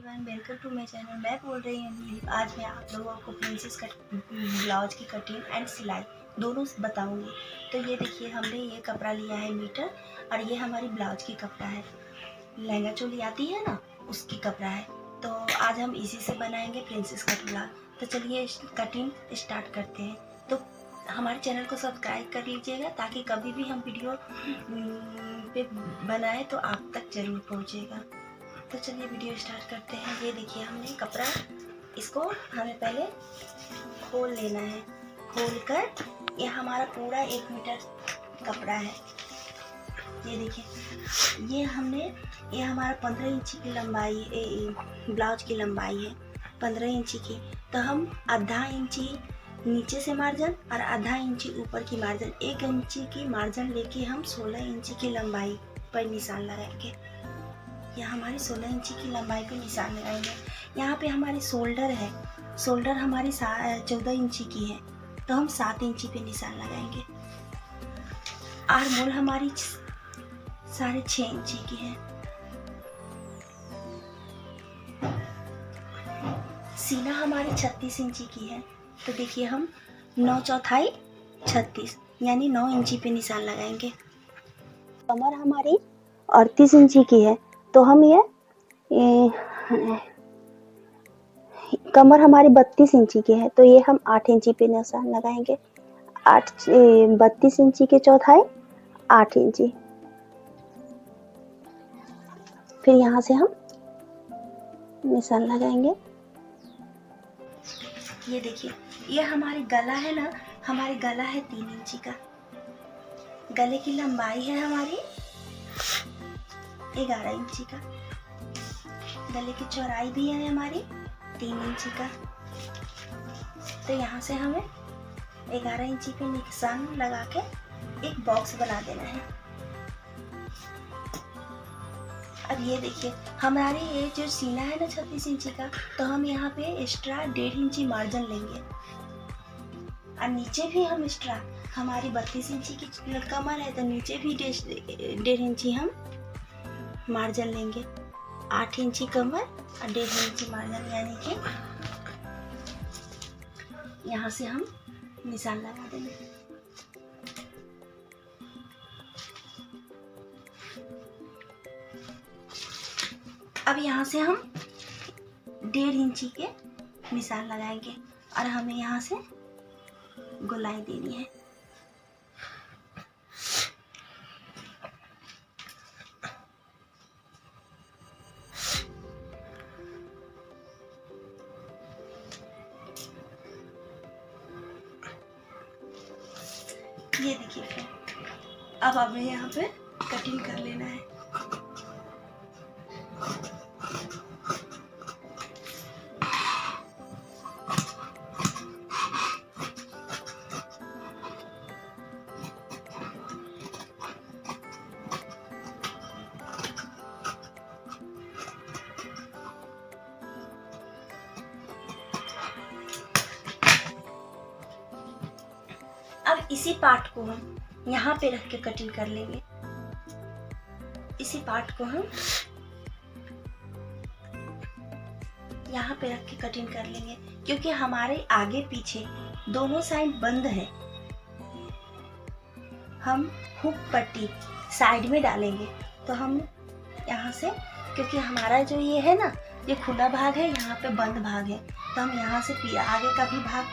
Everyone, welcome to my channel. मैं बोल रही हूँ दीदी। आज मैं आप लोगों को प्रिंसेस कट ब्लाउज की कटिंग एंड सिलाई दोनों बताऊंगी। तो ये देखिए, हमने ये कपड़ा लिया है मीटर, और ये हमारी ब्लाउज की कपड़ा है। लहंगा चोली आती है ना, उसकी कपड़ा है। तो आज हम इसी से बनाएंगे प्रिंसेस कट ब्लाउज। तो चलिए कटिंग स्टार्ट करते हैं। तो हमारे चैनल को सब्सक्राइब कर लीजिएगा, ताकि कभी भी हम वीडियो पे बनाए तो आप तक जरूर पहुँचेगा। तो चलिए वीडियो स्टार्ट करते हैं। ये देखिए, हमने कपड़ा, इसको हमें पहले खोल लेना है। खोल कर ये हमारा पूरा 1 मीटर कपड़ा है। ये देखिए, ये हमारा 15 इंची की लंबाई, ब्लाउज की लंबाई है 15 इंची की। तो हम आधा इंची नीचे से मार्जिन और आधा इंची ऊपर की मार्जिन, 1 इंची की मार्जिन लेके हम 16 इंची की लंबाई पर निशान लगाएंगे। यह हमारी 16 इंची की लंबाई पे निशान लगाएंगे। यहाँ पे हमारी शोल्डर है, शोल्डर हमारी 14 इंची की है, तो हम 7 इंची पे निशान लगाएंगे। आर्म होल हमारी 6.5 इंची की है। सीना हमारी 36 इंची की है। तो देखिए, हम 9/4 36 यानी 9 इंची पे निशान लगाएंगे। कमर हमारी 38 इंची की है, तो हम ये कमर हमारी 32 इंची की है, तो ये हम 8 इंची पे निशान लगाएंगे। 32 इंची के चौथाई 8 इंची। फिर यहाँ से हम निशान लगाएंगे। ये देखिए, ये हमारी गला है ना, हमारी गला है 3 इंची का। गले की लंबाई है हमारी 11 इंची का। गले की चौड़ाई भी है हमारी 3 इंची का। तो यहाँ से हमें 11 इंची पे निशान लगा के एक बॉक्स बना देना है। अब ये देखिए, हमारी ये जो सीना है ना 36 इंची का, तो हम यहाँ पे एक्स्ट्रा 1.5 इंची मार्जिन लेंगे। और नीचे भी हम एक्स्ट्रा, हमारी 32 इंची की कमर है, तो नीचे भी 1.5 इंची हम मार्जिन लेंगे। 8 इंची कमर और 1.5 इंची मार्जिन, यानी कि यहाँ से हम निशान लगा देंगे। अब यहाँ से हम 1.5 इंची के निशान लगाएंगे, और हमें यहाँ से गोलाई देनी है। ये देखिए, फिर अब हमें यहाँ पे कटिंग कर लेना है। अब इसी पार्ट को हम यहाँ पे रख के कटिंग कर लेंगे। इसी पार्ट को हम यहाँ पे रख के कटिंग कर लेंगे, क्योंकि हमारे आगे पीछे दोनों साइड बंद है। हम हुक पट्टी साइड में डालेंगे, तो हम यहाँ से, क्योंकि हमारा जो ये है ना, ये खुला भाग है, यहाँ पे बंद भाग है, तो हम यहाँ से आगे का भी भाग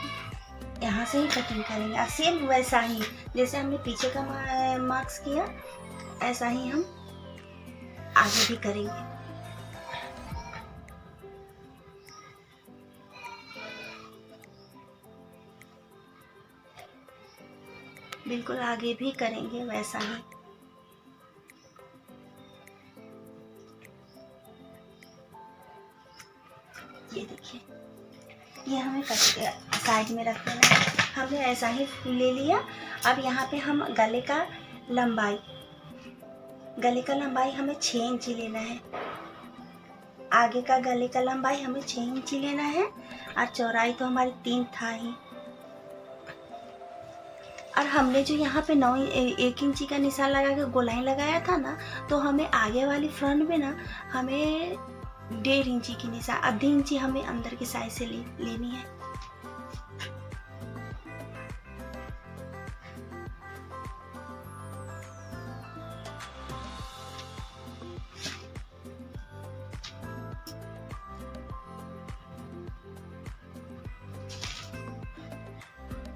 यहाँ से ही कटिंग करेंगे। और सेम वैसा ही जैसे हमने पीछे का मार्क्स किया, ऐसा ही हम आगे भी करेंगे। बिल्कुल आगे भी करेंगे वैसा ही। ये देखिए, ये हमें साइड में रख देना है। हमने ऐसा ही ले लिया। अब यहाँ पे हम गले का लंबाई हमें 6 इंची लेना है। आगे का गले का लंबाई हमें 6 इंची लेना है, और चौड़ाई तो हमारी 3 था ही। और हमने जो यहाँ पे 1 इंची का निशान लगा के गोलाई लगाया था ना, तो हमें आगे वाली फ्रंट में ना, हमें 1.5 इंची की निशान, आधी इंची हमें अंदर के साइड से लेनी है।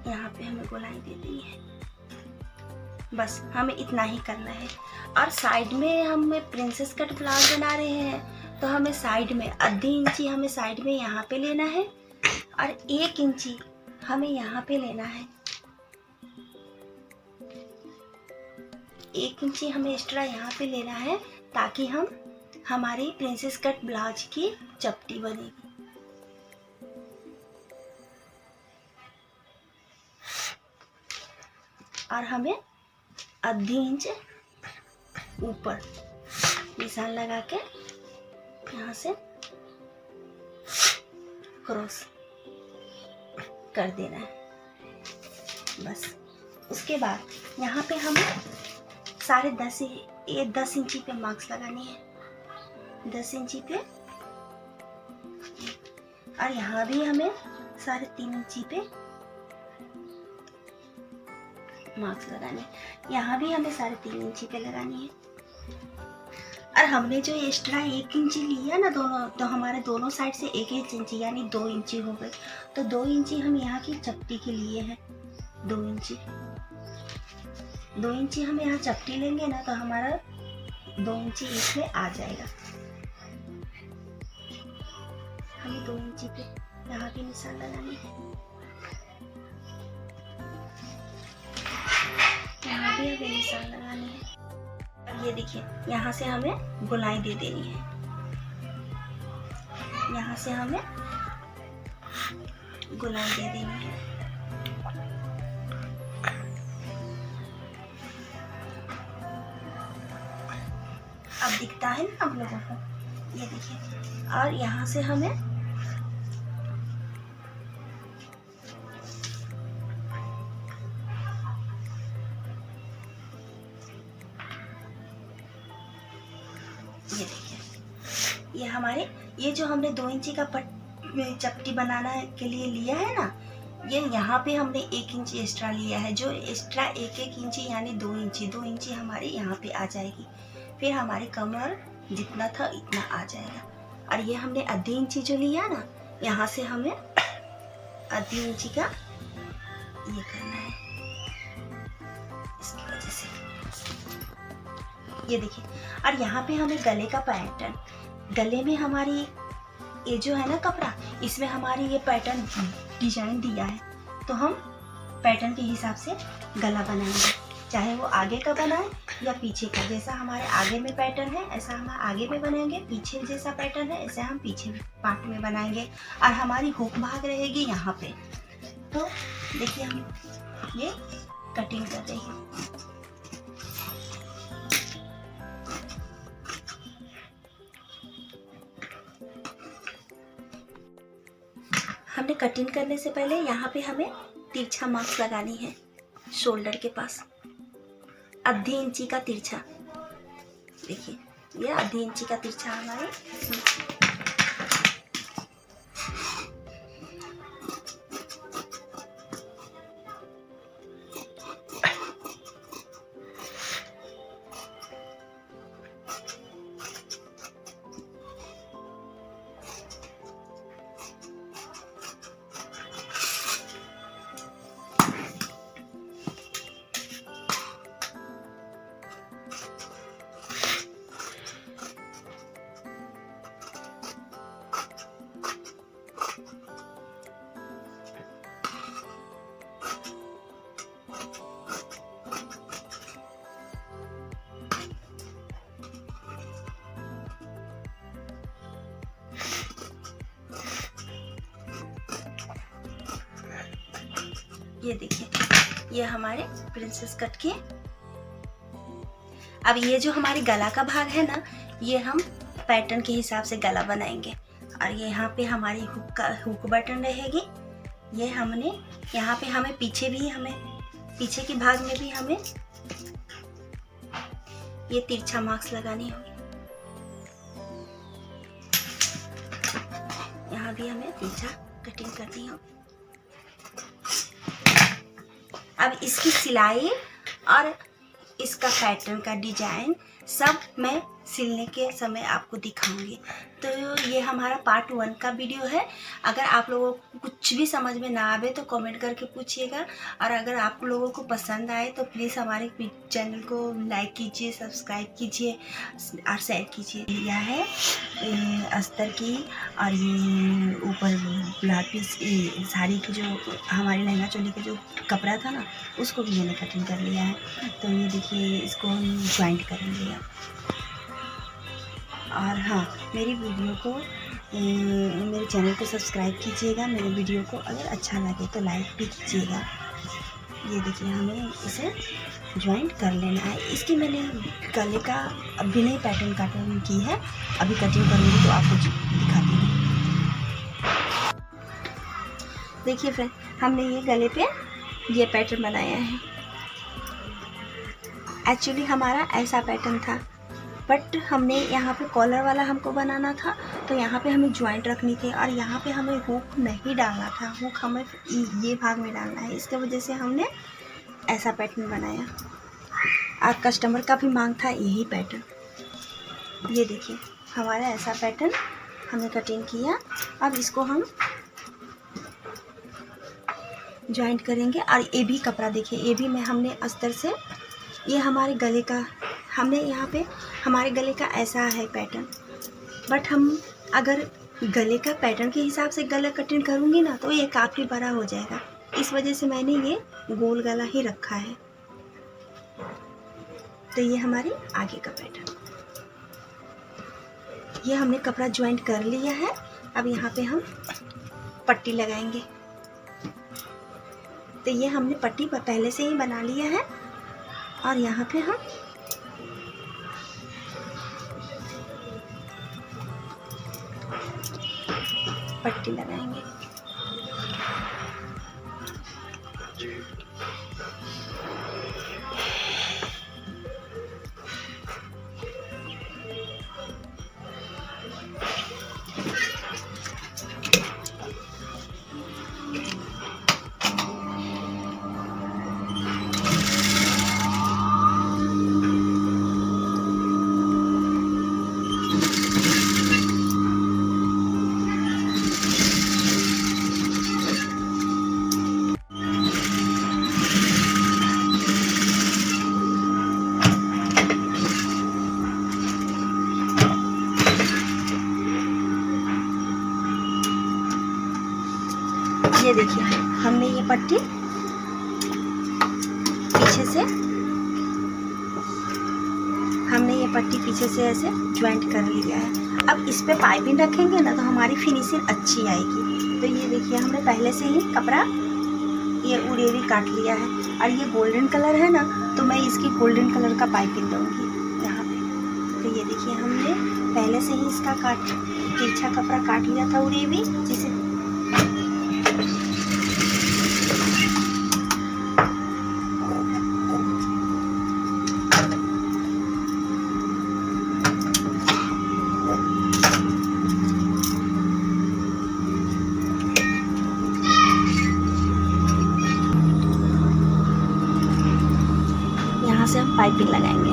यहाँ पे हमें गोलाई दे देनी है। बस हमें इतना ही करना है। और साइड में हम प्रिंसेस कट ब्लाउज बना रहे हैं, तो हमें साइड में आधी इंची हमें साइड में यहाँ पे लेना है और 1 इंची हमें यहाँ पे लेना है। 1 इंची हमें एक्स्ट्रा यहाँ पे लेना है ताकि हम हमारी प्रिंसेस कट ब्लाउज की चपटी बनेगी। और हमें आधी इंच ऊपर निशान लगा के यहाँ से क्रॉस कर देना है। बस उसके बाद यहाँ पे हमें 10 इंची पे मार्क्स लगानी है, 10 इंची पे। और यहाँ भी हमें 3.5 इंची पे मार्क्स लगाने, यहाँ भी हमें 3.5 इंची पे लगानी है। और हमने जो एक्स्ट्रा 1 इंची लिया ना दोनों, तो हमारे दोनों साइड से 1 इंची यानी 2 इंची हो गई। तो 2 इंची हम यहाँ की चपटी के लिए हैं। 2 इंची हम यहाँ चपटी लेंगे ना, तो हमारा 2 इंची इसमें आ जाएगा। हमें 2 इंची पे यहाँ की निशान लगानी है। यहाँ भी हमें निशान लगानी है। और ये देखिए, यहाँ से हमें गोलाई दे देनी है। यहाँ से हमें गोलाई दे देनी है। अब दिखता है ना आप लोगों को, ये देखिए। और यहाँ से हमें ये देखिए, ये हमारे जो हमने 2 इंची का चपटी बनाना के लिए लिया है ना, ये यहाँ पे हमने 1 इंची एक्स्ट्रा लिया है। जो एक्स्ट्रा 1 इंची यानी 2 इंची हमारी यहाँ पे आ जाएगी। फिर हमारी कमर जितना था इतना आ जाएगा। और ये हमने आधी इंची जो लिया ना, यहाँ से हमें आधी इंची का ये करना है। इसकी वजह से ये देखिए। और यहाँ पे हमें गले का पैटर्न, गले में हमारी ये जो है ना कपड़ा, इसमें हमारी ये पैटर्न डिजाइन दिया है, तो हम पैटर्न के हिसाब से गला बनाएंगे। चाहे वो आगे का बनाए या पीछे का, जैसा हमारे आगे में पैटर्न है ऐसा हम आगे में बनाएंगे, पीछे जैसा पैटर्न है ऐसा हम पीछे पार्ट में बनाएंगे। और हमारी हुक भाग रहेगी यहाँ पे। तो देखिए हम ये कटिंग कर रहे हैं। हमने कटिंग करने से पहले यहाँ पे हमें तिरछा मार्क्स लगानी है शोल्डर के पास, आधी इंची का तिरछा। देखिए, ये आधी इंची का तिरछा हमारे ये देखिए, ये हमारे प्रिंसेस कट के। अब ये जो हमारी गला का भाग है ना, ये हम पैटर्न के हिसाब से गला बनाएंगे। और ये यहाँ पे हमारी हुक बटन रहेगी। ये हमने यहाँ पे हमें पीछे के भाग में भी हमें ये तिरछा मार्क्स लगानी होगी। अभी हमें तिरछा कटिंग करनी होगी। अब इसकी सिलाई और इसका पैटर्न का डिजाइन सब मैं सिलने के समय आपको दिखाऊंगी। तो ये हमारा पार्ट 1 का वीडियो है। अगर आप लोगों को कुछ भी समझ में ना आवे तो कमेंट करके पूछिएगा, और अगर आप लोगों को पसंद आए तो प्लीज़ हमारे चैनल को लाइक कीजिए, सब्सक्राइब कीजिए और शेयर कीजिए। यह है अस्तर की, और ये ऊपर ब्लाउज पीस साड़ी की जो हमारी लहंगा चोली का जो कपड़ा था ना, उसको भी मैंने कटिंग कर लिया है। तो ये देखिए, इसको हम ज्वाइंट करेंगे। और हाँ, मेरी वीडियो को मेरे चैनल को सब्सक्राइब कीजिएगा। मेरे वीडियो को अगर अच्छा लगे तो लाइक भी कीजिएगा। ये देखिए, हमें इसे ज्वाइंट कर लेना है। इसकी मैंने गले का अभी नहीं पैटर्न कटिंग की है, अभी कटिंग करूँगी तो आपको दिखाती हूँ। देखिए फ्रेंड, हमने ये गले पे ये पैटर्न बनाया है। एक्चुअली हमारा ऐसा पैटर्न था, बट हमने यहाँ पे कॉलर वाला हमको बनाना था, तो यहाँ पे हमें ज्वाइंट रखनी थी और यहाँ पे हमें हुक नहीं डालना था। हुक हमें ये भाग में डालना है, इसके वजह से हमने ऐसा पैटर्न बनाया। और कस्टमर का भी मांग था यही पैटर्न। ये देखिए, हमारा ऐसा पैटर्न हमने कटिंग किया। अब इसको हम ज्वाइंट करेंगे। और ये भी कपड़ा देखिए, ये भी मैं हमने अस्तर से, ये हमारे गले का, हमने यहाँ पे हमारे गले का ऐसा है पैटर्न, बट हम अगर गले का पैटर्न के हिसाब से गला कटिंग करूँगी ना तो ये काफ़ी बड़ा हो जाएगा। इस वजह से मैंने ये गोल गला ही रखा है। तो ये हमारे आगे का पैटर्न, ये हमने कपड़ा ज्वाइंट कर लिया है। अब यहाँ पे हम पट्टी लगाएंगे। तो ये हमने पट्टी पहले से ही बना लिया है, और यहाँ पे हम पट्टी लगाएंगे। ये देखिए, हमने ये पट्टी पीछे से ऐसे ज्वाइंट कर लिया है। अब इस पे पाइपिंग रखेंगे ना तो हमारी फिनिशिंग अच्छी आएगी। तो ये देखिए, हमने पहले से ही कपड़ा ये उड़ेरी काट लिया है, और ये गोल्डन कलर है ना, तो मैं इसकी गोल्डन कलर का पाइपिंग दूँगी यहाँ पे। तो ये देखिए, हमने पहले से ही इसका तिरछा कपड़ा काट लिया था उड़ेरी, जिसे से हम पाइपिंग लगाएंगे।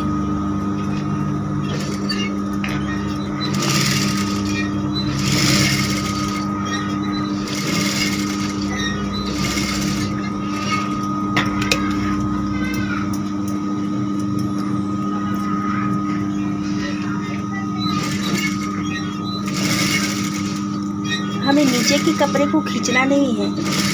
हमें नीचे के कपड़े को खींचना नहीं है।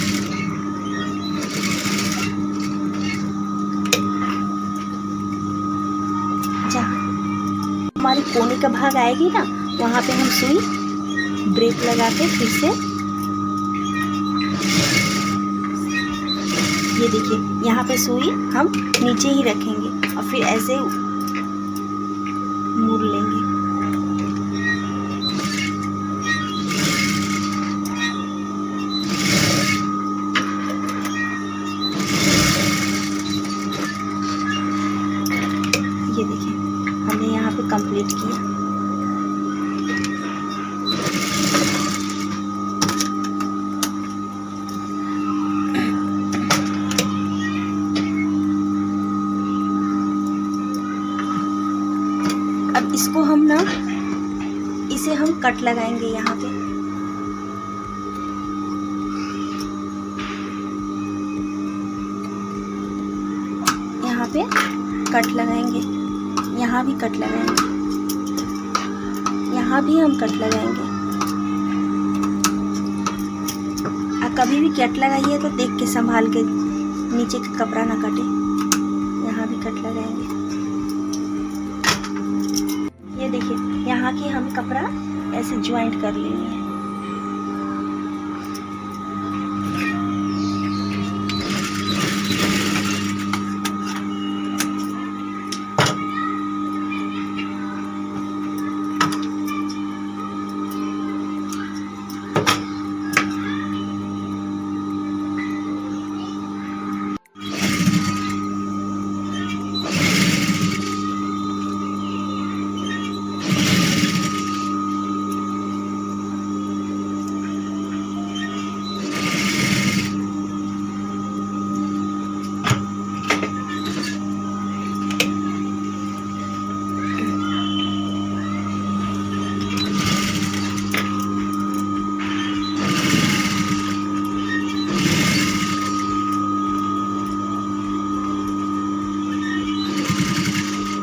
हमारी कोने का भाग आएगी ना, वहाँ पे हम सुई ब्रेक लगा के फिर से, ये देखिए, यहाँ पे सुई हम नीचे ही रखेंगे और फिर ऐसे मोड़ लेंगे। ये देखिए, हमने यहाँ पे कंप्लीट किया। इसको हम ना, इसे हम कट लगाएंगे यहाँ पे। यहाँ पे कट लगाएंगे, यहाँ भी कट लगाएंगे, यहाँ भी हम कट लगाएंगे। कभी भी कट लगाइए तो देख के संभाल के, नीचे का कपड़ा ना कटे। यहाँ भी कट लगाएंगे। ये देखिए, यहाँ की हम कपड़ा ऐसे ज्वाइंट कर लेंगे।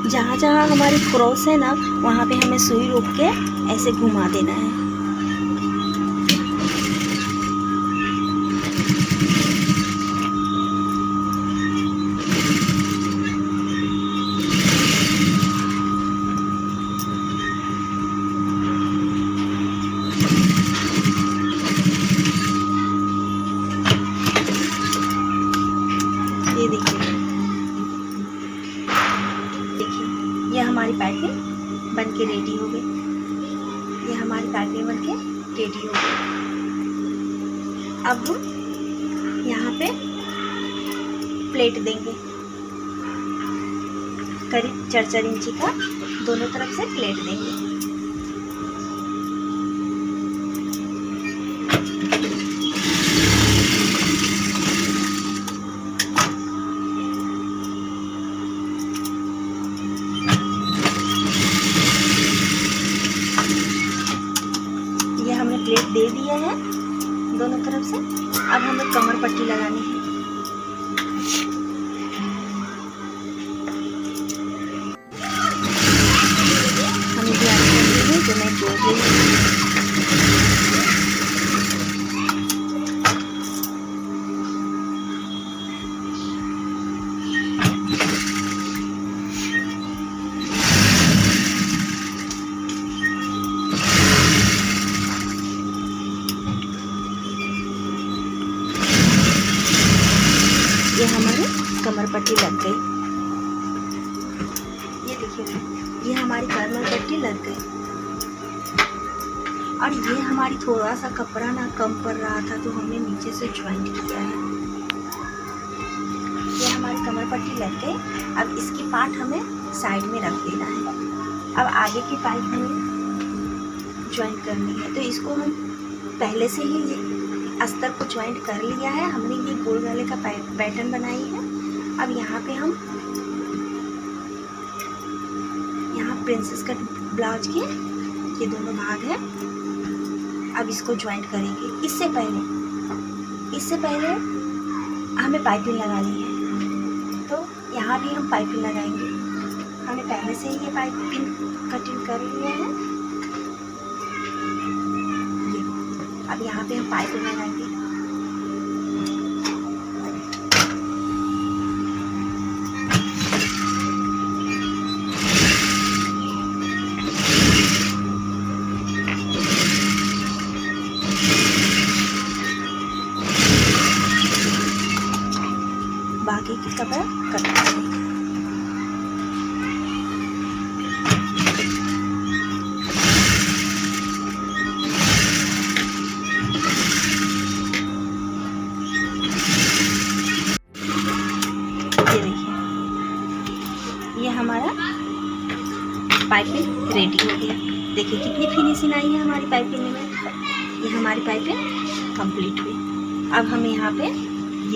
जहाँ जहाँ हमारी क्रॉस है ना, वहाँ पे हमें सुई रोक के ऐसे घुमा देना है। ये देखिए, ये हमारी पाइपिंग बन के रेडी हो गई। ये हमारी पाइपिंग बन के रेडी हो गई। अब हम यहाँ पे प्लेट देंगे, करीब 4-4 इंची का दोनों तरफ से प्लेट देंगे। हमने प्लेट दे दिया है दोनों तरफ से। अब हमें कमर पट्टी लगानी है। हमें ध्यान रखनी है जो मैं जोड़ रही हूँ। ये हमारी कमर पट्टी लग गई। ये देखिए, ये हमारी कमर पट्टी लग गई। और ये हमारी थोड़ा सा कपड़ा ना कम पड़ रहा था, तो हमने नीचे से ज्वाइंट किया है। ये हमारी कमर पट्टी लग गई। अब इसकी पार्ट हमें साइड में रख देना है। अब आगे की पाइप हमें ज्वाइंट करनी है, तो इसको हम पहले से ही अस्तर को ज्वाइंट कर लिया है। हमने ये गोल गले का पैटर्न बनाई है। अब यहाँ पे हम प्रिंसेस कट ब्लाउज के ये दोनों भाग हैं। अब इसको ज्वाइंट करेंगे। इससे पहले हमें पाइपिंग लगानी है, तो यहाँ भी हम पाइपिंग लगाएंगे। हमने पहले से ही ये पाइपिंग कटिंग कर लिया है। अब यहाँ पे हम पाइपिंग लगाएंगे। बाकी की कपड़ा कट करेंगे। ये हमारा पाइपिंग रेडी हो गया। देखिए कितनी फिनिशिंग आई है हमारी पाइपिंग में। ये हमारी पाइपिंग कंप्लीट हुई। अब हम यहाँ पे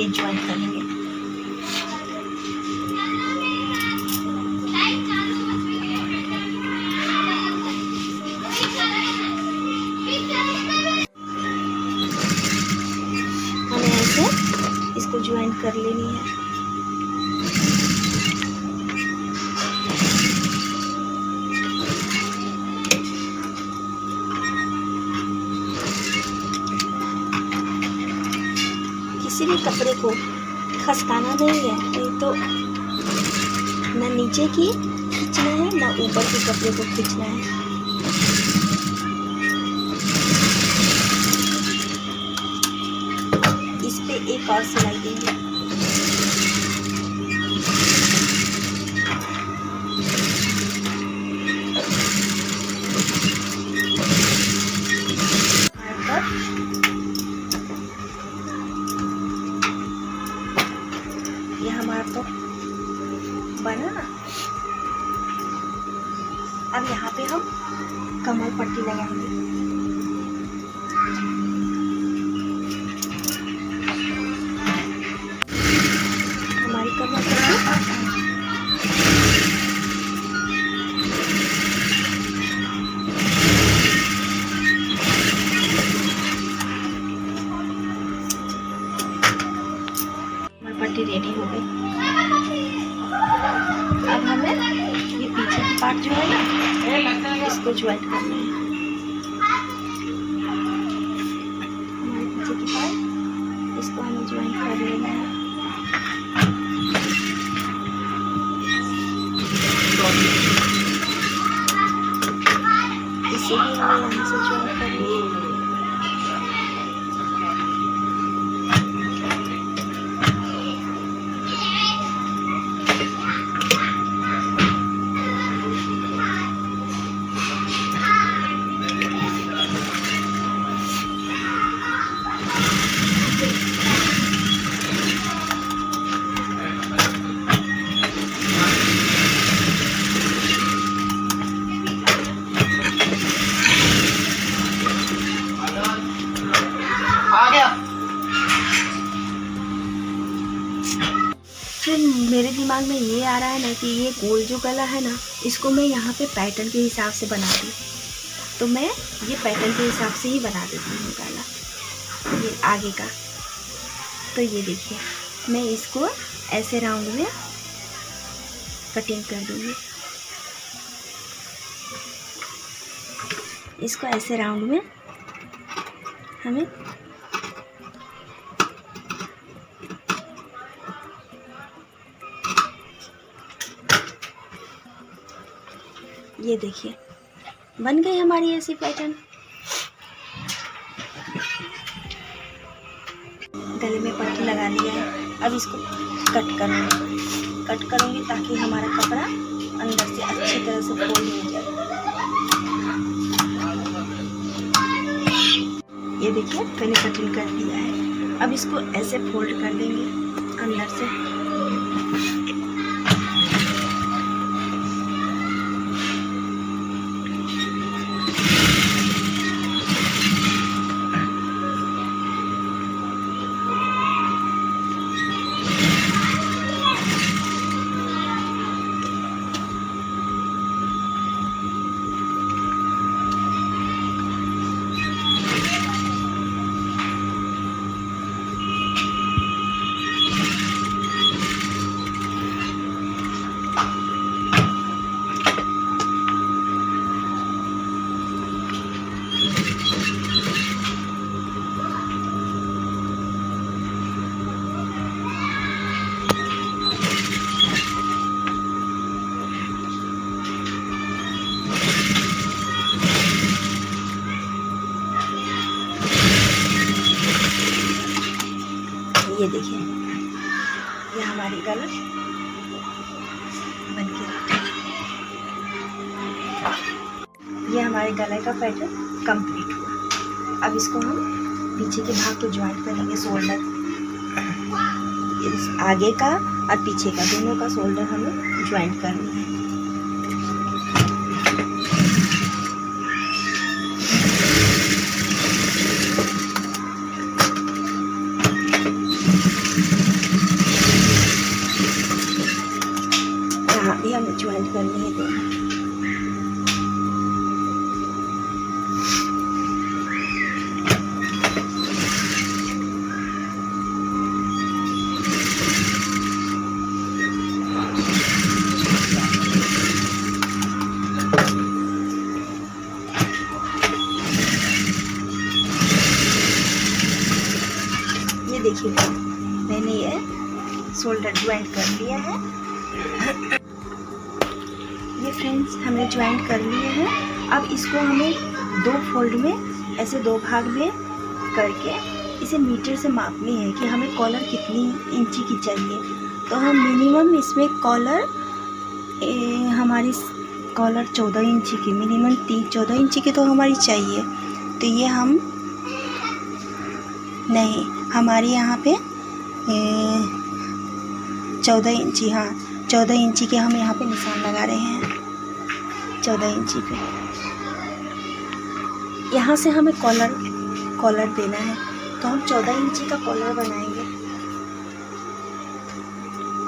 ये ज्वाइन करेंगे। ज्वाइन कर लेनी है। किसी भी कपड़े को खसकाना नहीं है, नहीं तो ना नीचे की खींचना है ना ऊपर के कपड़े को खींचना है। इस पे एक और सिलाई देंगे। ये हमारा तो बना ना। अब यहाँ पे हम कमर पट्टी लगाएंगे। हमारी कमर पट्टी रेडी हो गई। अब हमें ये पीछे की पार्ट जो है ना, इसको ज्वाइंट करना है। हमारे पीछे की पार्ट, इसको हमें ज्वाइंट कर लेना है। इसे भी हमें यहाँ से ज्वाइंट कर लेना है। फिर मेरे दिमाग में ये आ रहा है ना कि ये गोल जो गला है ना, इसको मैं यहाँ पे पैटर्न के हिसाब से बना दूँ, तो मैं ये पैटर्न के हिसाब से ही बना देती हूँ गला, ये आगे का। तो ये देखिए, मैं इसको ऐसे राउंड में कटिंग कर दूँगी। इसको ऐसे राउंड में हमें ये देखिए बन गई हमारी ऐसी पैटर्न। गले में पट्टी लगा लिया है। अब इसको कट करूँगी ताकि हमारा कपड़ा अंदर से अच्छी तरह से फोल्ड हो जाए। ये देखिए मैंने कटिंग कर दिया है। अब इसको ऐसे फोल्ड कर देंगे अंदर से। ये देखिए, ये हमारी गला बन के, ये हमारे गले का पैटर्न कंप्लीट हुआ। अब इसको हम पीछे के भाग को ज्वाइंट करेंगे। शोल्डर, इस आगे का और पीछे का दोनों का शोल्डर हमें ज्वाइंट करना है। भी हमें ज्वाइंट करनी है दोनों। देखिए मैंने ये शोल्डर ज्वाइंट कर लिया है। ये फ्रेंड्स हमने ज्वाइंट कर लिए हैं। अब इसको हमें 2 फोल्ड में ऐसे 2 भाग में करके इसे मीटर से मापनी है कि हमें कॉलर कितनी इंची की चाहिए। तो हम मिनिमम इसमें कॉलर हमारी कॉलर 14 इंची की, मिनिमम 14 इंची की तो हमारी चाहिए। तो ये हम नहीं, हमारे यहाँ पे 14 इंची, हाँ 14 इंची के हम यहाँ पे निशान लगा रहे हैं। 14 इंची पे यहाँ से हमें कॉलर देना है, तो हम 14 इंची का कॉलर बनाएंगे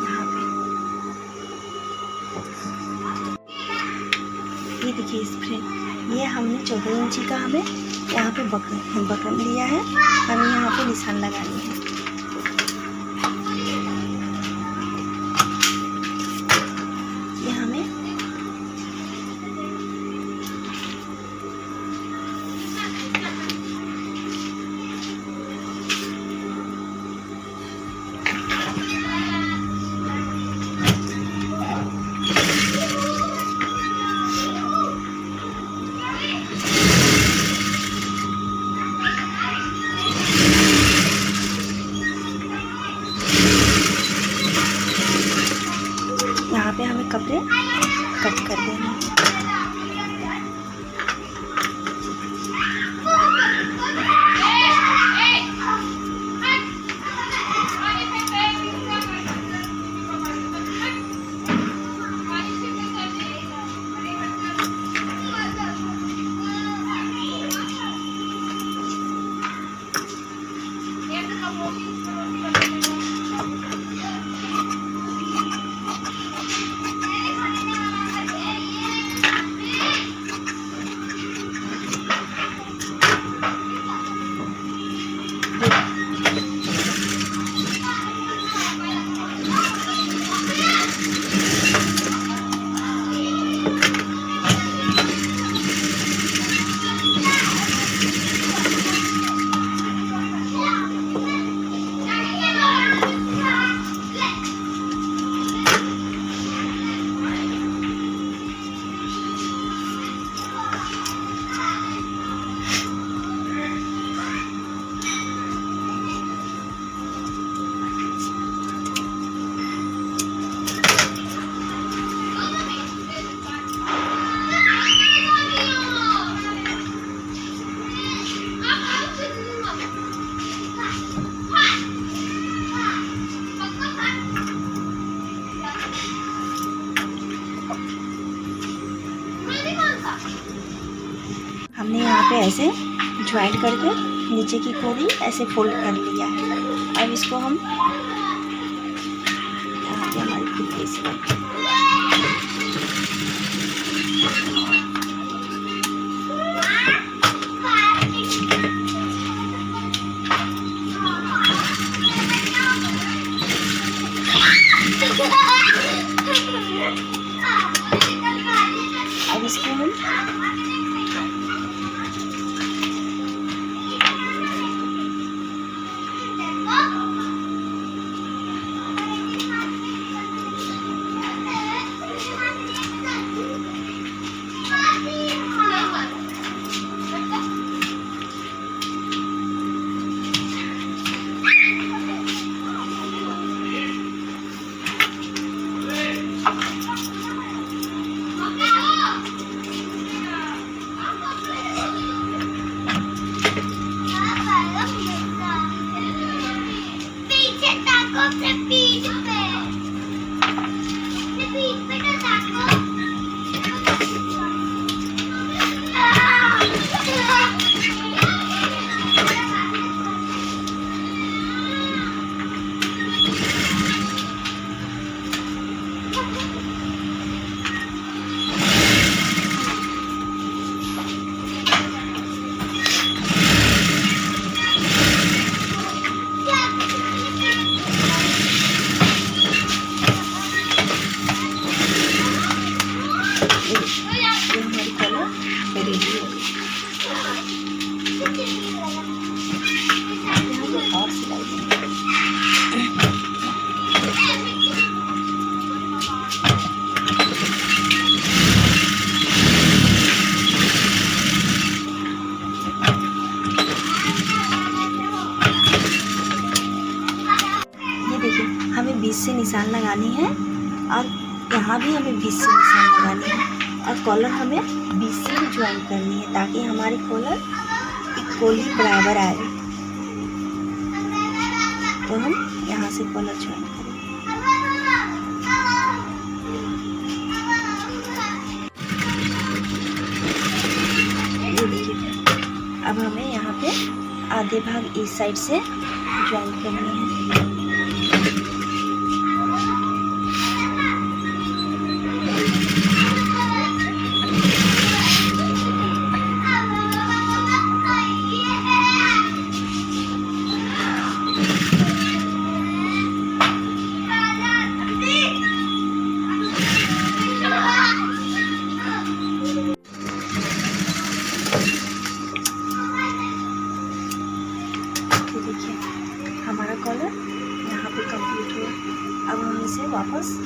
यहाँ पे। ये देखिए फ्रेंड, ये हमने 14 इंची का हमें यहाँ पे बटन लिया है, हमें यहाँ पे निशान लगानी है। ये हमें कपड़े कट कर देना है। हमने यहाँ पे ऐसे ज्वाइंट करके नीचे की कोरी ऐसे फोल्ड कर लिया है। अब इसको हम यहाँ पे हमारी खुद से अब इसको हम रेडी हो गई। और सिलाई से निशान लगानी है और यहाँ भी हमें 20 से निशान लगानी है और कॉलर हमें 20 से ही ज्वाइन करनी है ताकि हमारी कॉलर इक्वली बराबर आए। तो हम यहाँ से कॉलर ज्वाइन करेंगे। ये देखिए, अब हमें यहाँ पे आधे भाग इस साइड से ज्वाइन करनी है। देखिए हमारा कॉलर यहाँ पे कंप्लीट हुआ। अब हम इसे वापस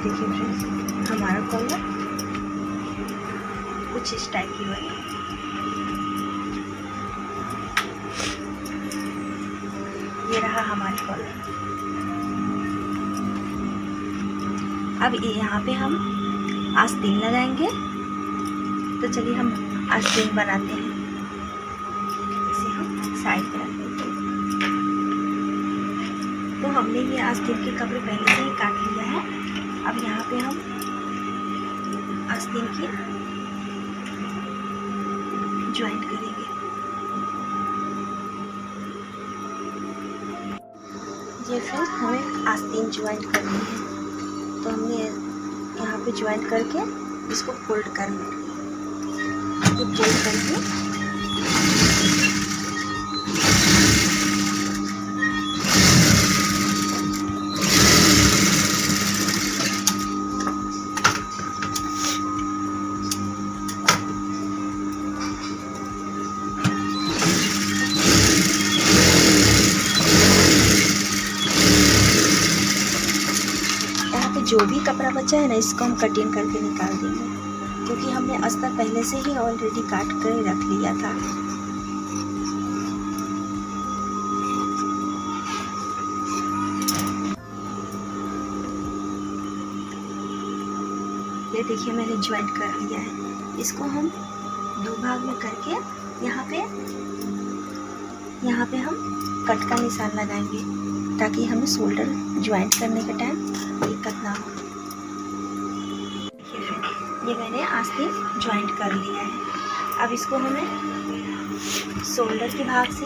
देखिए फ्रेंड्स, हमारा कॉलर कुछ इस टाइप की बनी। ये रहा हमारा कॉलर। अब यहाँ पे हम आस्तीन लगाएंगे। तो चलिए हम आस्तीन बनाते हैं। इसे हम साइड पर रख देते हैं। तो हमने ये आस्तीन के कपड़े पहले से ही काट लिया है। अब यहाँ पे हम आस्तीन की ज्वाइंट करेंगे। ये फ्रेंड्स, हमें आस्तीन ज्वाइंट करनी है। तो हमने यहाँ पे ज्वाइंट करके इसको फोल्ड करना है। फोल्ड करके जो भी कपड़ा बचा है ना, इसको हम कटिंग करके निकाल देंगे क्योंकि हमने अस्तर पहले से ही ऑलरेडी काट कर रख लिया था। ये देखिए मैंने ज्वाइंट कर लिया है। इसको हम दो भाग में करके यहाँ पे हम कट का निशान लगाएंगे ताकि हमें शोल्डर ज्वाइंट करने के टाइम दिक्कत ना हो। देखिए फ्रेंड, ये मैंने आस्तीन ज्वाइंट कर लिया है। अब इसको हमें शोल्डर के भाग से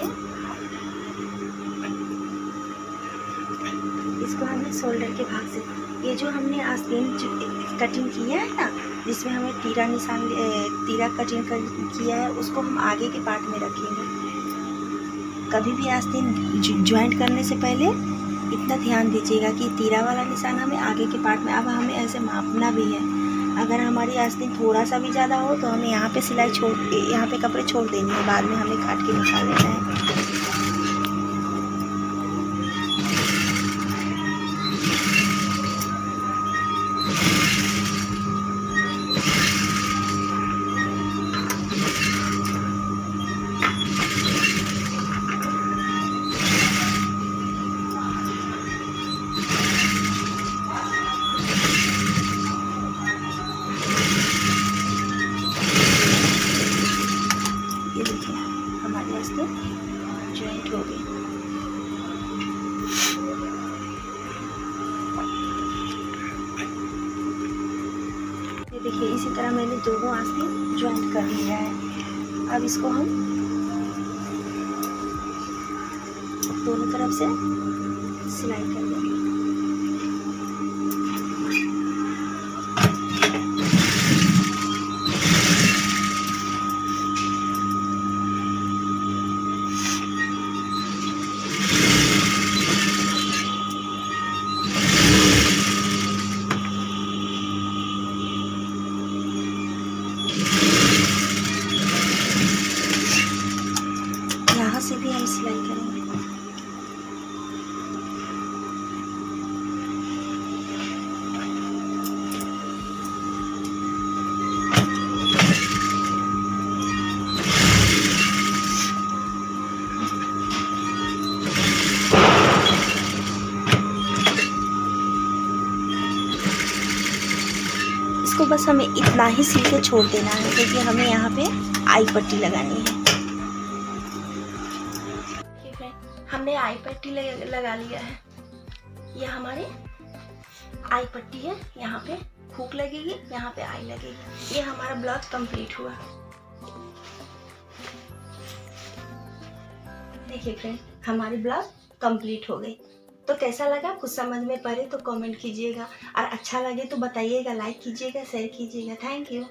ये जो हमने आस्तीन कटिंग किया है ना, जिसमें हमें तीरा कटिंग किया है, उसको हम आगे के पार्ट में रखेंगे। कभी भी आस्तीन ज्वाइंट करने से पहले इतना ध्यान दीजिएगा कि तीरा वाला निशान हमें आगे के पार्ट में। अब हमें ऐसे मापना भी है। अगर हमारी आस्तीन थोड़ा सा भी ज़्यादा हो तो हमें यहाँ पे कपड़े छोड़ देनी है, बाद में हमें काट के निकाल लेना है। देखिए इसी तरह मैंने दोनों आस्तीन ज्वाइंट कर लिया है। अब इसको हम दोनों तरफ से सिलाई कर देंगे। यहाँ से भी हम सिलाई करेंगे। इसको बस हमें इतना ही सिल के छोड़ देना है, क्योंकि हमें यहाँ पे आई पट्टी लगानी है। ठीक है, हमने आई पट्टी लगा लिया है। ये हमारी आई पट्टी है, यहाँ पे हुक लगेगी, यहाँ पे आई लगेगी। ये हमारा ब्लाउज कंप्लीट हुआ। देखिए फ्रेंड, हमारी ब्लाउज कंप्लीट हो गई। तो कैसा लगा, कुछ समझ में पड़े तो कमेंट कीजिएगा, और अच्छा लगे तो बताइएगा, लाइक कीजिएगा, शेयर कीजिएगा। Thank you.